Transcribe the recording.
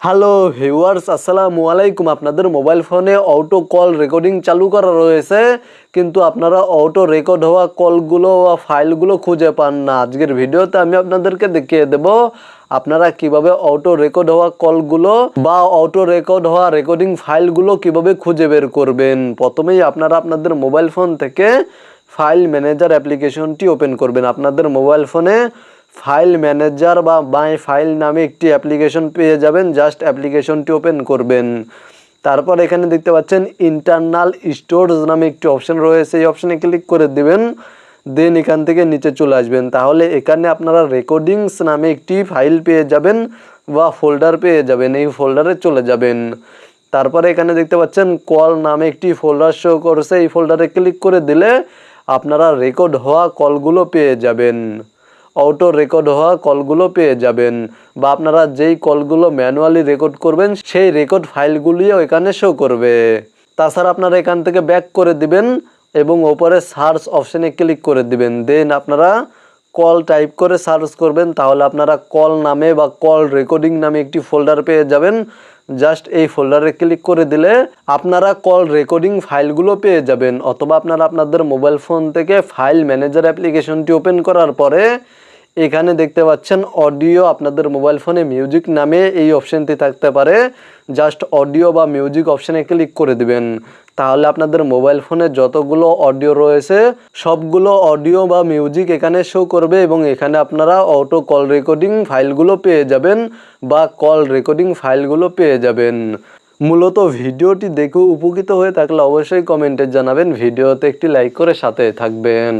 Hello viewers, আসসালামু আলাইকুম। আপনাদের মোবাইল ফোনে অটো কল রেকর্ডিং চালু করা রয়েছে, কিন্তু আপনারা অটো রেকর্ড হওয়া কলগুলো বা ফাইলগুলো খুঁজে পান না। আজকের ভিডিওতে আমি আপনাদেরকে দেখিয়ে দেব আপনারা কিভাবে অটো রেকর্ড হওয়া কলগুলো বা অটো রেকর্ড হওয়া রেকর্ডিং ফাইলগুলো কিভাবে খুঁজে বের করবেন। প্রথমেই আপনারা আপনাদের মোবাইল ফোন থেকে ফাইল ম্যানেজার অ্যাপ্লিকেশনটি ওপেন করবেন। আপনাদের মোবাইল ফোনে ফাইল ম্যানেজার বা মাই ফাইল নামে একটি অ্যাপ্লিকেশন পেয়ে যাবেন। জাস্ট অ্যাপ্লিকেশনটি ওপেন করবেন। তারপর এখানে দেখতে পাচ্ছেন ইন্টারনাল স্টোরেজ নামে একটি অপশন রয়েছে, এই অপশনে ক্লিক করে দিবেন। দেন এখান থেকে নিচে চলে আসবেন। তাহলে এখানে আপনারা রেকর্ডিংস নামে একটি ফাইল পেয়ে যাবেন বা ফোল্ডার পেয়ে যাবেন। এই ফোল্ডারে চলে যাবেন। তারপরে এখানে দেখতে পাচ্ছেন কল নামে একটি ফোল্ডার শো করছে, এই ফোল্ডারে ক্লিক করে দিলে আপনারা রেকর্ড হওয়া কলগুলো পেয়ে যাবেন, অটো রেকর্ড হওয়া কলগুলো পেয়ে যাবেন। বা আপনারা যেই কলগুলো ম্যানুয়ালি রেকর্ড করবেন সেই রেকর্ড ফাইলগুলিও এখানে শো করবে। তাছাড়া আপনারা এখান থেকে ব্যাক করে দিবেন এবং ওপরে সার্চ অপশানে ক্লিক করে দিবেন। দেন আপনারা কল টাইপ করে সার্চ করবেন, তাহলে আপনারা কল নামে বা কল রেকর্ডিং নামে একটি ফোল্ডার পেয়ে যাবেন। জাস্ট এই ফোল্ডারে ক্লিক করে দিলে আপনারা কল রেকর্ডিং ফাইলগুলো পেয়ে যাবেন। অথবা আপনারা আপনাদের মোবাইল ফোন থেকে ফাইল ম্যানেজার অ্যাপ্লিকেশনটি ওপেন করার পরে এখানে দেখতে পাচ্ছেন অডিও, আপনাদের মোবাইল ফোনে মিউজিক নামে এই অপশানটি থাকতে পারে। জাস্ট অডিও বা মিউজিক অপশানে ক্লিক করে দিবেন। তাহলে আপনাদের মোবাইল ফোনে যতগুলো অডিও রয়েছে সবগুলো অডিও বা মিউজিক এখানে শো করবে এবং এখানে আপনারা অটো কল রেকর্ডিং ফাইলগুলো পেয়ে যাবেন বা কল রেকর্ডিং ফাইলগুলো পেয়ে যাবেন। মূলত ভিডিওটি দেখে উপকৃত হয়ে থাকলে অবশ্যই কমেন্টে জানাবেন, ভিডিওতে একটি লাইক করে সাথে থাকবেন।